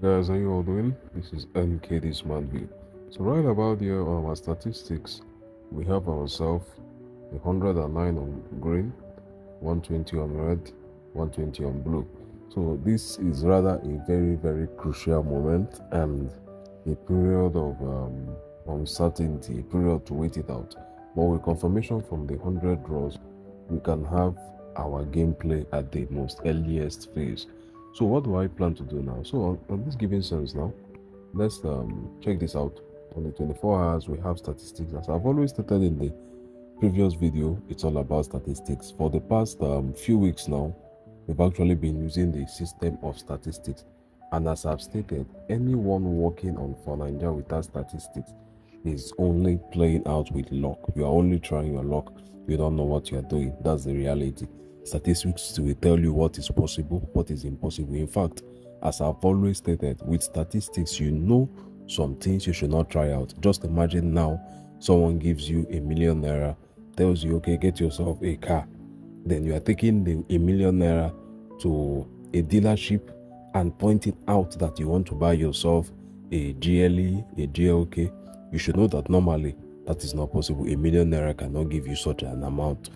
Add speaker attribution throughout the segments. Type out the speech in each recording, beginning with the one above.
Speaker 1: Guys, how you all doing? This is NKD SMARTVIEW. So right about here on our statistics, we have ourselves 109 on green, 120 on red, 120 on blue. So this is rather a very crucial moment and a period of uncertainty, a period to wait it out. But with confirmation from the 100 draws, we can have our gameplay at the most earliest phase. So what do I plan to do now? So on this given sense now, let's check this out. On the 24 hours, we have statistics. As I've always stated in the previous video, it's all about statistics. For the past few weeks now, we've actually been using the system of statistics. And as I've stated, anyone working on for Nigeria without statistics is only playing out with luck. You are only trying your luck. You don't know what you are doing. That's the reality. Statistics will tell you what is possible, what is impossible. In fact, as I've always stated, with statistics, you know some things you should not try out. Just imagine now someone gives you ₦1,000,000, tells you, okay, get yourself a car. Then you are taking the ₦1,000,000 to a dealership and pointing out that you want to buy yourself a GLE, a GLK. You should know that normally that is not possible. ₦1,000,000 cannot give you such an amount.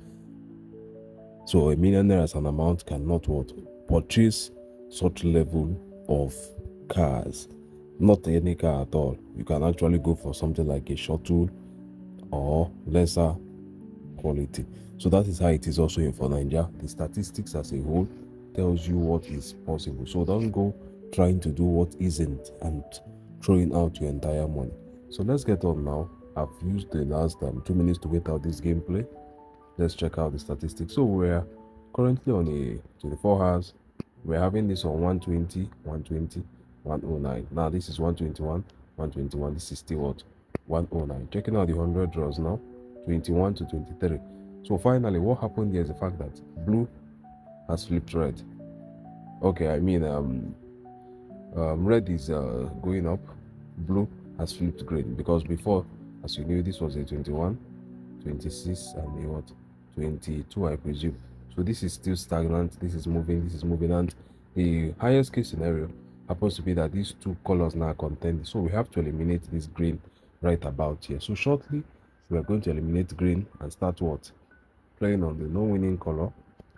Speaker 1: So ₦1,000,000 as an amount cannot what? Purchase such level of cars. Not any car at all. You can actually go for something like a shuttle or lesser quality. So that is how it is also in for Nigeria. The statistics as a whole tells you what is possible. So don't go trying to do what isn't and throwing out your entire money. So let's get on now. I've used the last 2 minutes to wait out this gameplay. Let's check out the statistics. So we're currently on a 24 hours. We're having this on 120, 120, 109. Now this is 121, 121. This is still what? 109. Checking out the 100 draws now, 21 to 23. So finally, what happened here is the fact that blue has flipped red. Okay, I mean red is going up, blue has flipped green, because before, as you knew, this was a 21, 26, and a what? 22, I presume. So this is still stagnant, this is moving, and the highest case scenario happens to be that these two colors now contend. So we have to eliminate this green right about here. So shortly we are going to eliminate green and start what? Playing on the no-winning color,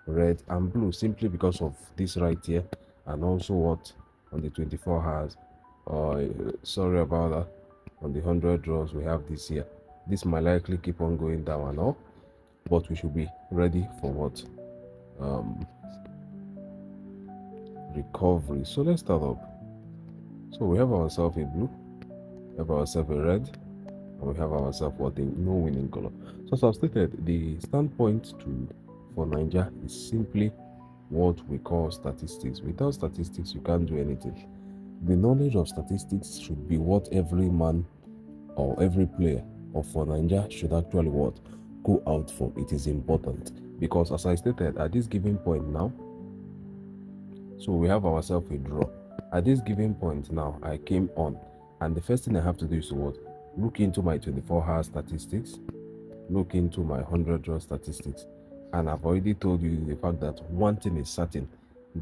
Speaker 1: red and blue, simply because of this right here, and also what? On the 24 hours, sorry about that, on the 100 draws we have this here. This might likely keep on going down and up, but we should be ready for what? Recovery. So let's start up. So we have ourselves a blue, we have ourselves a red, and we have ourselves what? A no winning color. So as I've stated, the standpoint for Nigeria is simply what we call statistics. Without statistics, you can't do anything. The knowledge of statistics should be what every man or every player of for Nigeria should actually what? Go out for. It is important, because as I stated, at this given point now, so we have ourselves a draw. At this given point now, I came on, and the first thing I have to do is to what? Look into my 24-hour statistics, look into my 100 draw statistics, and I've already told you the fact that one thing is certain: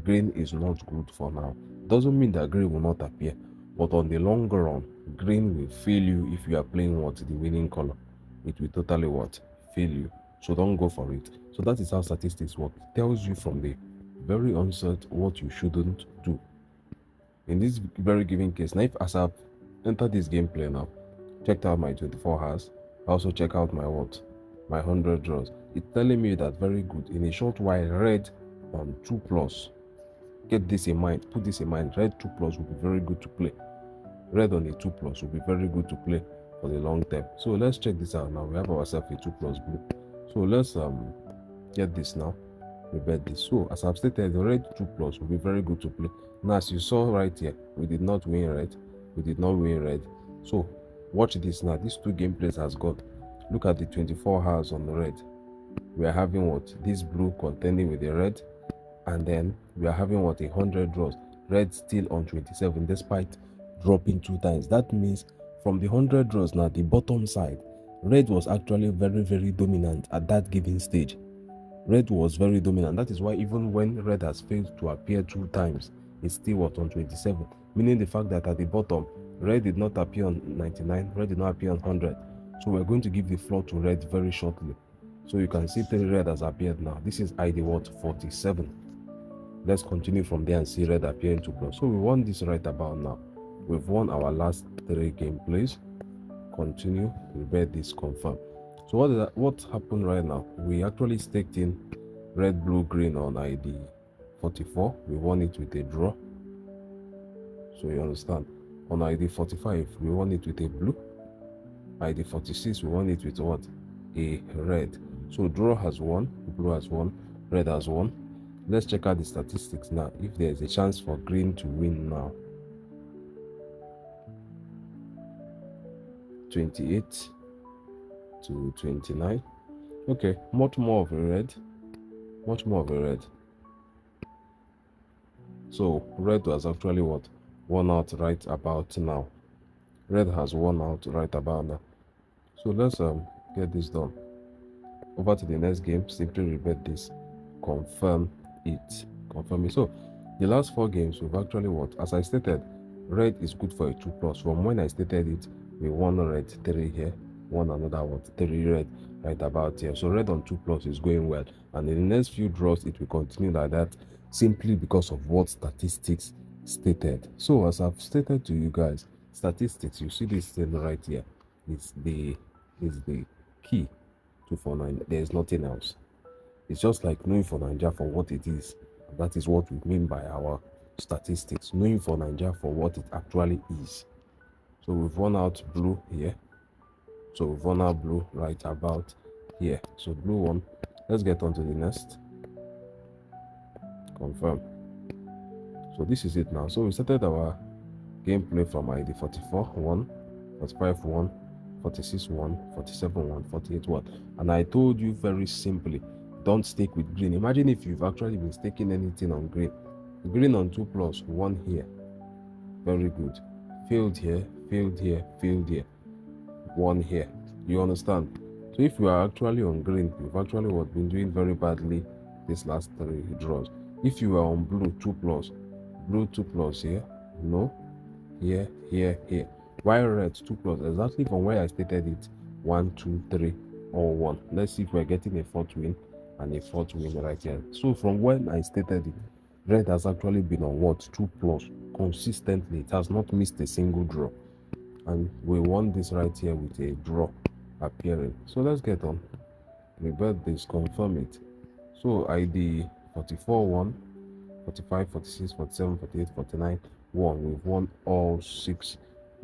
Speaker 1: green is not good for now. Doesn't mean that green will not appear, but on the longer run, green will fail you if you are playing what? The winning color. It will totally what? Fail you. So don't go for it. So that is how statistics work. It tells you from the very onset what you shouldn't do. In this very given case, now if as I've entered this gameplay now, checked out my 24 hours, I also check out my what? My 100 draws. It's telling me that very good. In a short while, red on 2+. Get this in mind, put this in mind. Red 2+ will be very good to play. Red on a 2+ will be very good to play for the long term. So let's check this out now. We have ourselves a 2+ blue. So let's get this now. Rebet this. So as I've stated, the red 2+ will be very good to play. Now as you saw right here, we did not win red. We did not win red. So watch this now. These two gameplays has got. Look at the 24 hours on the red. We are having what? This blue contending with the red, and then we are having what? 100 draws. Red still on 27 despite dropping 2 times. That means from the 100 draws now, the bottom side, red was actually very dominant at that given stage. Red was very dominant. That is why even when red has failed to appear 2 times, it's still what? On 27. meaning the fact that at the bottom, red did not appear on 99, red did not appear on 100. So we're going to give the floor to red very shortly. So you can see 3 red has appeared now. This is ID what? 47. Let's continue from there and see red appear into plus. So we won this right about now. We've won our last 3 gameplays. Continue, we bet this, confirm. So what happened right now? We actually staked in red, blue, green on ID 44. We won it with a draw. So you understand. On ID 45, we won it with a blue. ID 46, we won it with what? A red. So draw has won, blue has won, red has won. Let's check out the statistics now. If there's a chance for green to win now. 28 to 29. Okay, much more of a red. Much more of a red. So red has actually what? Won out right about now. Red has won out right about now. So let's get this done. Over to the next game. Simply rebet this. Confirm it. Confirm it. So the last 4 games we've actually what? As I stated, red is good for a 2+. From when I stated it, we won red 3 here, won another what? 3 red right about here. So red on 2+ is going well, and in the next few draws it will continue like that, simply because of what statistics stated. So as I've stated to you guys, statistics, you see this thing right here, is the key to for 9. There's nothing else. It's just like knowing for NINJA for what it is. That is what we mean by our statistics, knowing for NINJA for what it actually is. So we've won out blue here. So we've won out blue right about here. So blue one. Let's get on to the next. Confirm. So this is it now. So we started our gameplay from ID 44 1, 45 1, 46 1, 47 1, 48 1. And I told you very simply, don't stake with green. Imagine if you've actually been staking anything on green. Green on 2+, 1 here. Very good. Failed here, failed here, failed here. 1 here. You understand? So if you are actually on green, you've actually been doing very badly this last 3 draws. If you are on blue 2+, blue 2+ here, no, here, here, here. While red 2+, exactly from where I stated it, 1, 2, 3, or 1. Let's see if we're getting a 4th win and a 4th win right here. So from when I stated it, red has actually been on what? 2+ consistently. It has not missed a single draw, and we won this right here with a draw appearing. So let's get on. Revert this, confirm it. So ID 44 1, 45, 46, 47, 48, 49 1. We've won all 6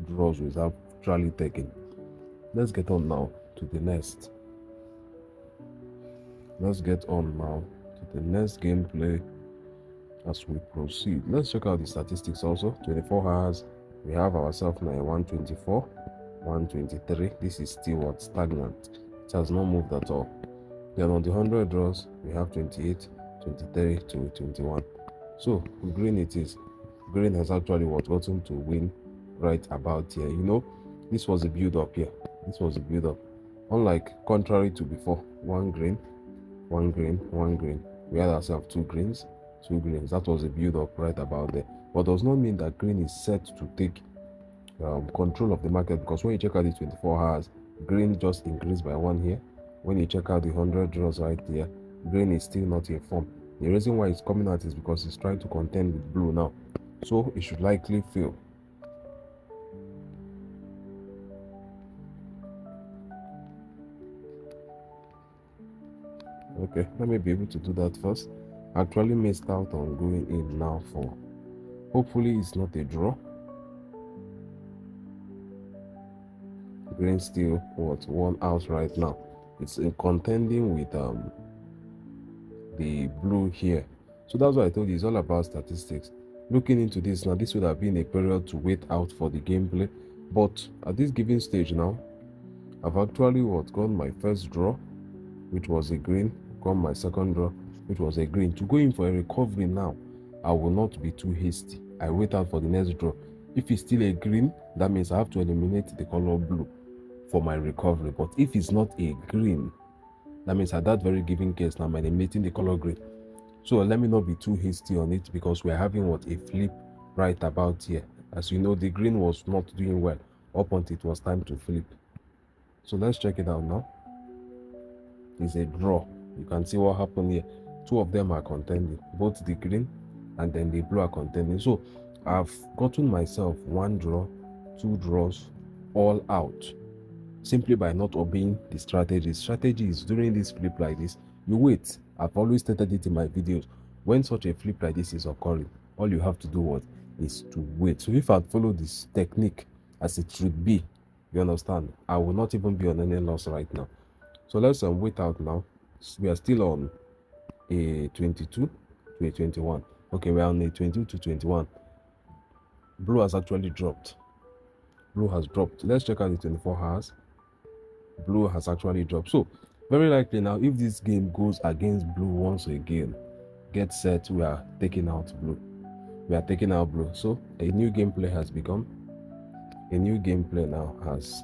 Speaker 1: draws without actually taking. Let's get on now to the next. Let's get on now to the next gameplay as we proceed. Let's check out the statistics also. 24 hours, we have ourselves now 124, 123. This is still what? Stagnant. It has not moved at all. Then on the 100 draws, we have 28, 23 to 21. So green it is. Green has actually gotten to win right about here. You know, this was a build-up here. This was a build-up. Unlike contrary to before, 1 green, 1 green, 1 green. We had ourselves 2 greens, 2 greens. That was a build-up right about there. But does not mean that green is set to take control of the market, because when you check out the 24 hours, green just increased by 1 here. When you check out the 100 draws right there, green is still not in form. The reason why it's coming out is because it's trying to contend with blue now. So it should likely fail. Okay, let me be able to do that first. I actually missed out on going in now for, hopefully it's not a draw. Green still what? 1 out right now. It's in contending with the blue here. So that's why I told you it's all about statistics. Looking into this now, this would have been a period to wait out for the gameplay, but at this given stage now, I've actually got my first draw, which was a green, got my second draw, which was a green. To go in for a recovery now, I will not be too hasty. I wait out for the next draw. If it's still a green, that means I have to eliminate the color blue for my recovery. But if it's not a green, that means at that very given case now I'm eliminating the color green. So let me not be too hasty on it, because we're having what? A flip right about here. As you know, the green was not doing well up until it was time to flip. So let's check it out now. It's a draw. You can see what happened here. Two of them are contending, both the green and then the blue are contending. So I've gotten myself one draw, two draws, all out, simply by not obeying the strategy. Strategy is during this flip like this, you wait. I've always stated it in my videos. When such a flip like this is occurring, all you have to do is to wait. So if I follow this technique as it should be, you understand, I will not even be on any loss right now. So let's wait out now. We are still on a 22 to a 21. Okay, we're on a 22 to 21. Blue has actually dropped. Blue has dropped. Let's check out the 24 hours. Blue has actually dropped. So very likely now, if this game goes against blue once again, get set, we are taking out blue. We are taking out blue. So a new gameplay has begun. A new gameplay now has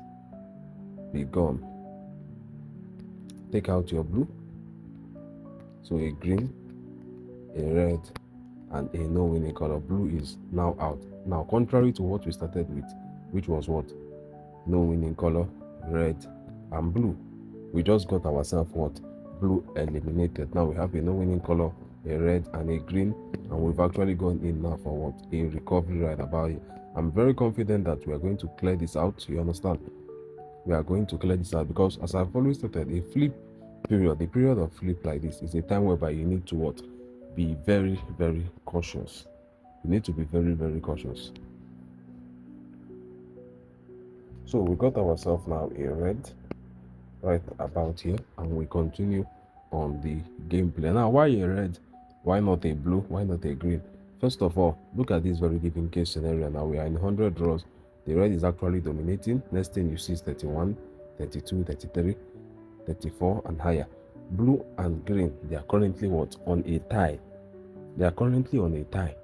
Speaker 1: begun. Take out your blue. So a green, a red, and a no winning color. Blue is now out. Now, contrary to what we started with, which was what? No winning color, red, and blue. We just got ourselves what? Blue eliminated. Now we have a no winning color, a red, and a green, and we've actually gone in now for what? A recovery right about it. I'm very confident that we are going to clear this out. You understand? We are going to clear this out because, as I've always stated, a flip period, the period of flip like this is a time whereby you need to what? Be very, very cautious. You need to be very, very cautious. So we got ourselves now a red right about here, and we continue on the gameplay. Now, why a red? Why not a blue? Why not a green? First of all, look at this very given case scenario. Now we are in 100 draws. The red is actually dominating. Next thing you see is 31, 32, 33, 34, and higher. Blue and green, they are currently what? On a tie. They are currently on a tie.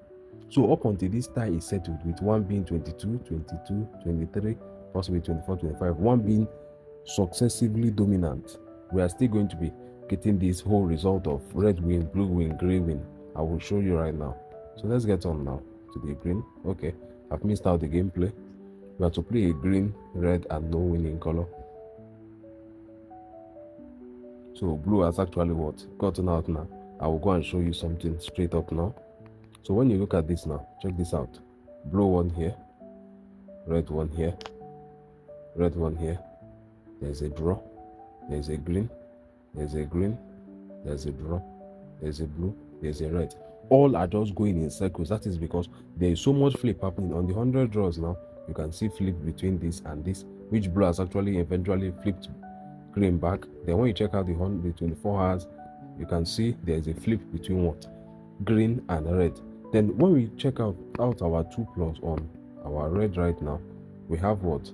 Speaker 1: So up until this tie is settled, with one being 22, 22, 23, possibly 24, 25, one being successively dominant, we are still going to be getting this whole result of red win, blue win, gray win. I will show you right now. So let's get on now to the green. Okay, I've missed out the gameplay. We have to play a green, red, and no winning color. So blue has actually what? Gotten out now. I will go and show you something straight up now. So when you look at this now, check this out. Blue one here, red one here, red one here. There's a draw, there's a green, there's a green, there's a draw, there's a blue, there's a red. All are just going in circles. That is because there is so much flip happening. On the 100 draws now, you can see flip between this and this, which blue has actually eventually flipped green back. Then when you check out the 24 hours, you can see there's a flip between what? Green and red. Then when we check out our 2+ on our red right now, we have what?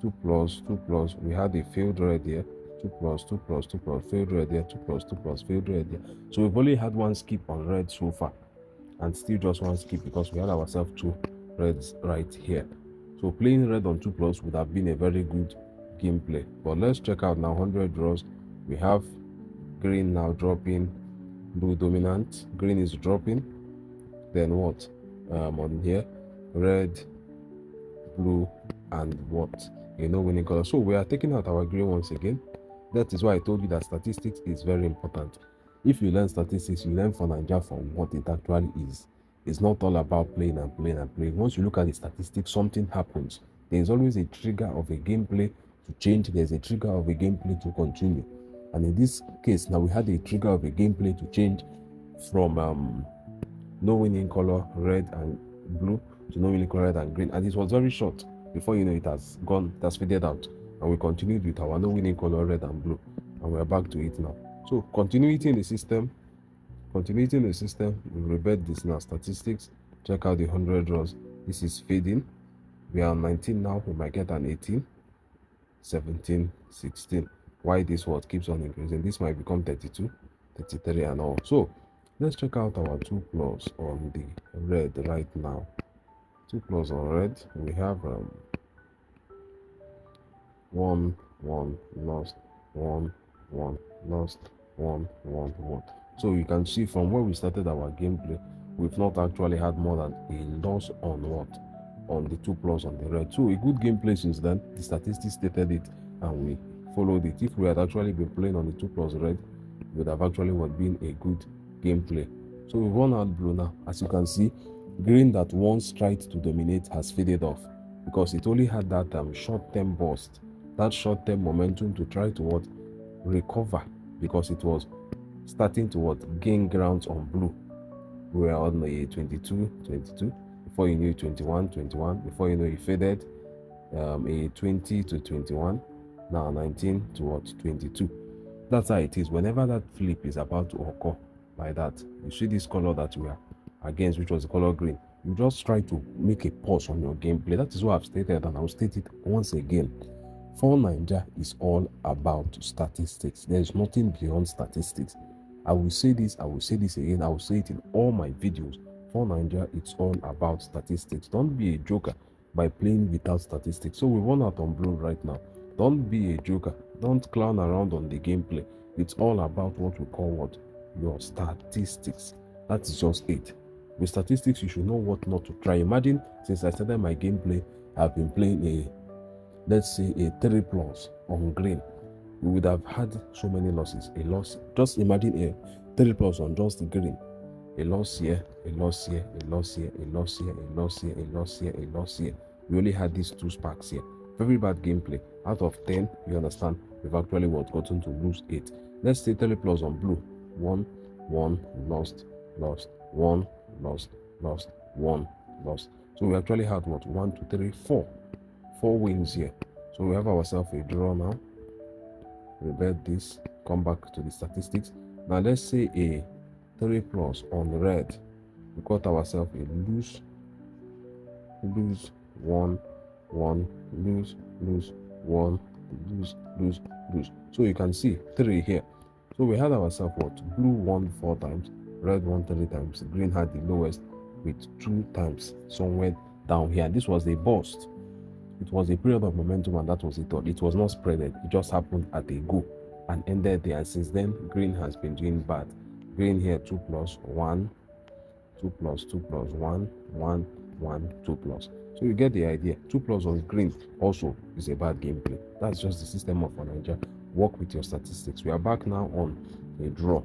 Speaker 1: 2+, we had a failed red here, 2+, failed red here, 2+, failed red here. So we've only had one skip on red so far, and still just one skip because we had ourselves 2 reds right here. So playing red on 2+ would have been a very good gameplay. But let's check out now 100 draws. We have green now dropping, blue dominant, green is dropping. Then what? On here, red, blue, and what? A no winning color. So we are taking out our green once again. That is why I told you that statistics is very important. If you learn statistics, you learn for NIGERIA from what it actually is. It's not all about playing and playing and playing. Once you look at the statistics, something happens. There is always a trigger of a gameplay to change. There's a trigger of a gameplay to continue. And in this case, now we had a trigger of a gameplay to change from no winning color, red and blue, to no winning color, red and green. And it was very short. Before you know, it has gone, it has faded out. And we continued with our no winning color, red and blue. And we're back to it now. So continuity in the system. Continuity in the system. We rebed this now. Statistics. Check out the 100 draws. This is fading. We are on 19 now. We might get an 18, 17, 16. Why this what keeps on increasing? This might become 32, 33 and all. So let's check out our 2+ on the red right now. 2+ on red. We have 1, 1, lost, 1, 1, lost, 1, 1, 1. So you can see from where we started our gameplay, we've not actually had more than a loss on what? on the 2 plus on the red. So a good gameplay since then. The statistics stated it and we followed it. If we had actually been playing on the 2 plus red, it would have actually been a good gameplay. So we've run out blue now. As you can see, green that once tried to dominate has faded off because it only had that short-term burst, that short-term momentum to try to recover, because it was starting to gain grounds on blue. We were on a 22. Before you knew 21. Before you know it faded, a 20 to 21. Now 19 to 22. That's how it is. Whenever that flip is about to occur like that, you see this color that we are against, which was the color green. You just try to make a pause on your gameplay. That is what I've stated, and I'll state it once again. For Ninja is all about statistics. There's nothing beyond statistics. I will say this again, I will say it in all my videos. For Ninja, it's all about statistics. Don't be a joker by playing without statistics. So we won out on blue right now. Don't be a joker. Don't clown around on the gameplay. It's all about what we call your statistics. That is just it. With statistics, you should know what not to try. Imagine, since I started my gameplay, I've been playing let's say a 3 plus on green. We would have had so many losses. A loss. Just imagine a 3 plus on just green. A loss here, a loss here, a loss here, a loss here, a loss here, a loss here, a loss here. We only had these 2 sparks here. Very bad gameplay. Out of 10, you understand, we've actually gotten to lose 8. Let's say 3 plus on blue. 1, lost, 1, lost, 1, lost. So we actually had 1, 2, 3, 4. 4 wins here. So we have ourselves a draw now. Revert this, come back to the statistics. Now let's say a 3 plus on red. We got ourselves a lose, 1, 1, lose, 1, lose. So you can see 3 here. So we had ourselves blue won 4 times, red won 3 times, green had the lowest with 2 times somewhere down here. This was a burst. It was a period of momentum, and that was it. It was not spreaded. It just happened at a go and ended there. And since then, green has been doing bad. Green here 2 plus 1, 2 plus 2 plus 1, 1, 2 plus. So you get the idea. 2 plus on green also is a bad gameplay. That's just the system of Ninja. Work with your statistics. We are back now on a draw.